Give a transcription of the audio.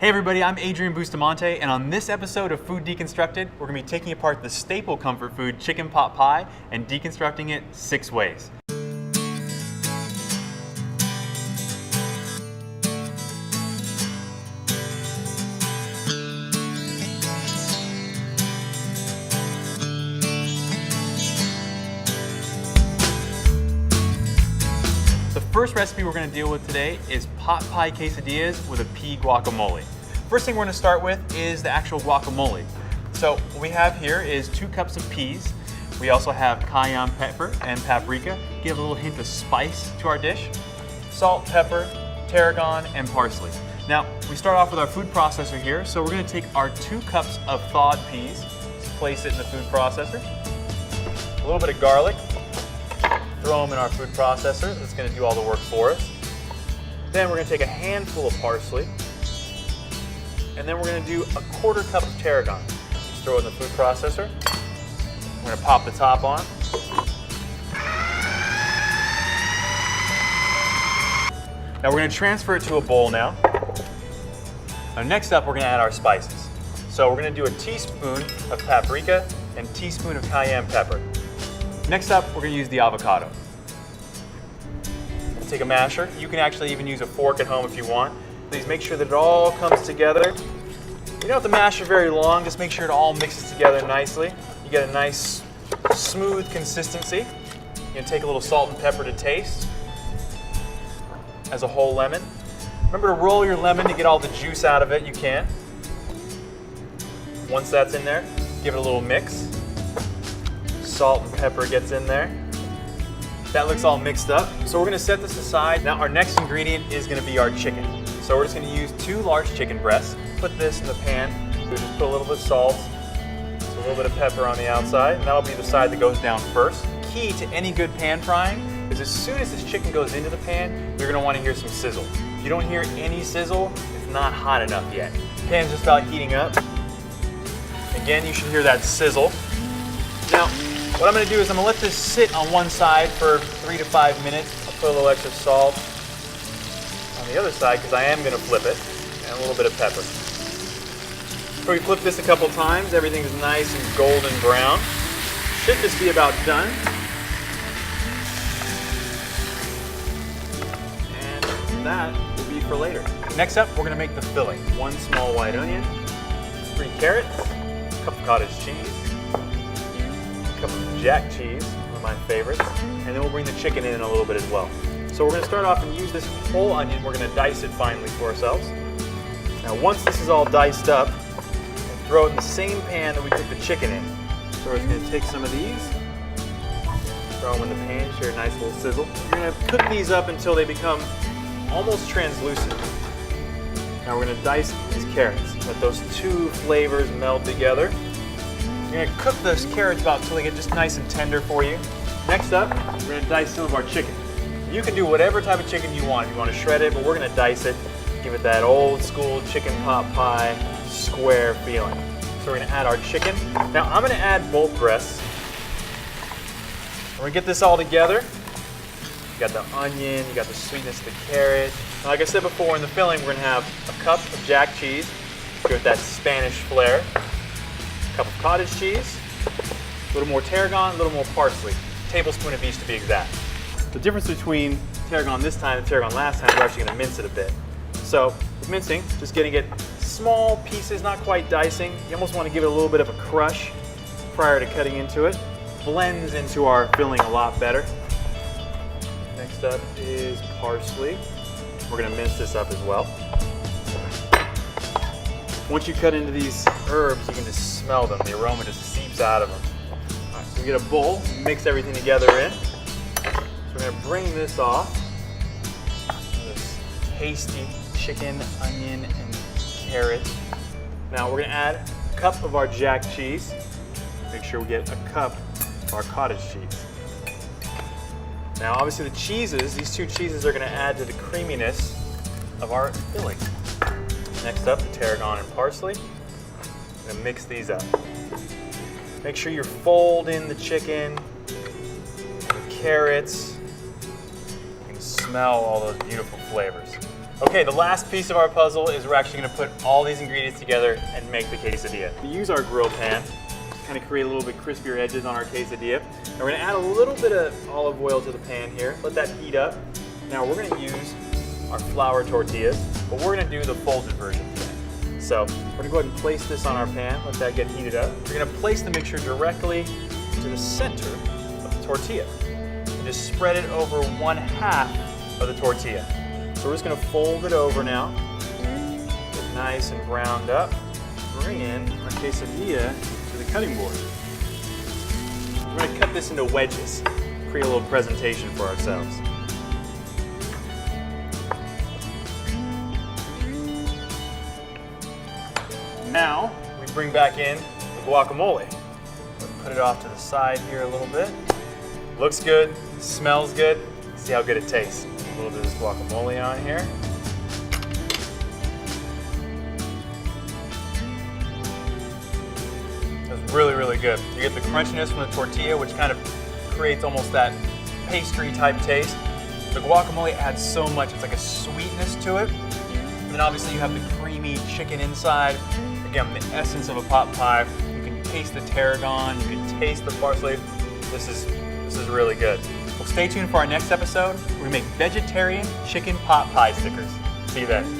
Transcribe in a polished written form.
Hey everybody, I'm Adrian Bustamante, and on this episode of Food Deconstructed, we're going to be taking apart the staple comfort food chicken pot pie and deconstructing it 6 ways. The first recipe we're going to deal with today is pot pie quesadillas with a pea guacamole. First thing we're going to start with is the actual guacamole. So what we have here is 2 cups of peas. We also have cayenne pepper and paprika. Give a little hint of spice to our dish. Salt, pepper, tarragon, and parsley. Now we start off with our food processor here. So we're going to take our 2 cups of thawed peas, just place it in the food processor. A little bit of garlic. Throw them in our food processor. That's going to do all the work for us. Then we're going to take a handful of parsley. And then we're going to do a 1/4 cup of tarragon. Just throw it in the food processor. We're going to pop the top on. Now we're going to transfer it to a bowl now. Now next up, we're going to add our spices. So we're going to do a teaspoon of paprika and a teaspoon of cayenne pepper. Next up, we're going to use the avocado. Take a masher. You can actually even use a fork at home if you want. Please make sure that it all comes together. You don't have to mash it very long, just make sure it all mixes together nicely. You get a nice, smooth consistency. You're going to take a little salt and pepper to taste. As a whole lemon. Remember to roll your lemon to get all the juice out of it, you can. Once that's in there, give it a little mix. Salt and pepper gets in there. That looks all mixed up. So we're going to set this aside. Now our next ingredient is going to be our chicken. So we're just going to use 2 large chicken breasts. Put this in the pan. We just put a little bit of salt, a little bit of pepper on the outside, and that'll be the side that goes down first. Key to any good pan frying is as soon as this chicken goes into the pan, you're going to want to hear some sizzle. If you don't hear any sizzle, it's not hot enough yet. The pan's just about heating up. Again, you should hear that sizzle. Now, what I'm going to do is I'm going to let this sit on one side for 3 to 5 minutes. I'll put a little extra salt on the other side because I am going to flip it, and a little bit of pepper. So we flip this a couple times. Everything's nice and golden brown. Should just be about done. And that will be for later. Next up, we're going to make the filling. 1 small white onion, 3 carrots, a cup of cottage cheese, a cup of jack cheese, one of my favorites, and then we'll bring the chicken in a little bit as well. So we're going to start off and use this whole onion. We're going to dice it finely for ourselves. Now once this is all diced up, we'll throw it in the same pan that we cooked the chicken in. So we're just going to take some of these, throw them in the pan, share a nice little sizzle. We're going to cook these up until they become almost translucent. Now we're going to dice these carrots. Let those 2 flavors meld together. You're going to cook those carrots about until they get just nice and tender for you. Next up, we're going to dice some of our chicken. You can do whatever type of chicken you want. If you want to shred it, but we're going to dice it. Give it that old school chicken pot pie square feeling. So we're going to add our chicken. Now I'm going to add both breasts. We're going to get this all together. You got the onion, you got the sweetness of the carrot. Now, like I said before, in the filling, we're going to have a cup of jack cheese. Give it that Spanish flair. Cup of cottage cheese, a little more tarragon, a little more parsley. A tablespoon of each to be exact. The difference between tarragon this time and tarragon last time, we're actually going to mince it a bit. So with mincing, just getting it small pieces, not quite dicing. You almost want to give it a little bit of a crush prior to cutting into it. Blends into our filling a lot better. Next up is parsley. We're going to mince this up as well. Once you cut into these herbs, you can just smell them. The aroma just seeps out of them. All right, so we get a bowl, mix everything together in. So we're going to bring this off. This tasty chicken, onion, and carrot. Now we're going to add a cup of our jack cheese. Make sure we get a cup of our cottage cheese. Now obviously the cheeses, these 2 cheeses are going to add to the creaminess of our filling. Next up, the tarragon and parsley. I'm going to mix these up. Make sure you fold in the chicken, the carrots. You can smell all those beautiful flavors. Okay, the last piece of our puzzle is we're actually gonna put all these ingredients together and make the quesadilla. We use our grill pan to kind of create a little bit crispier edges on our quesadilla. And we're gonna add a little bit of olive oil to the pan here, let that heat up. Now we're gonna use our flour tortillas, but we're gonna do the folded version today. So we're gonna go ahead and place this on our pan, let that get heated up. We're gonna place the mixture directly to the center of the tortilla. And just spread it over 1/2 of the tortilla. So we're just gonna fold it over now, get nice and browned up. Bring in our quesadilla to the cutting board. We're gonna cut this into wedges, create a little presentation for ourselves. Now, we bring back in the guacamole. Put it off to the side here a little bit. Looks good, smells good. See how good it tastes. A little bit of this guacamole on here. That's really, really good. You get the crunchiness from the tortilla, which kind of creates almost that pastry type taste. The guacamole adds so much, it's like a sweetness to it. And then obviously you have the creamy chicken inside. Again, the essence of a pot pie. You can taste the tarragon, you can taste the parsley. This is really good. Well, stay tuned for our next episode. We make vegetarian chicken pot pie stickers. See you then.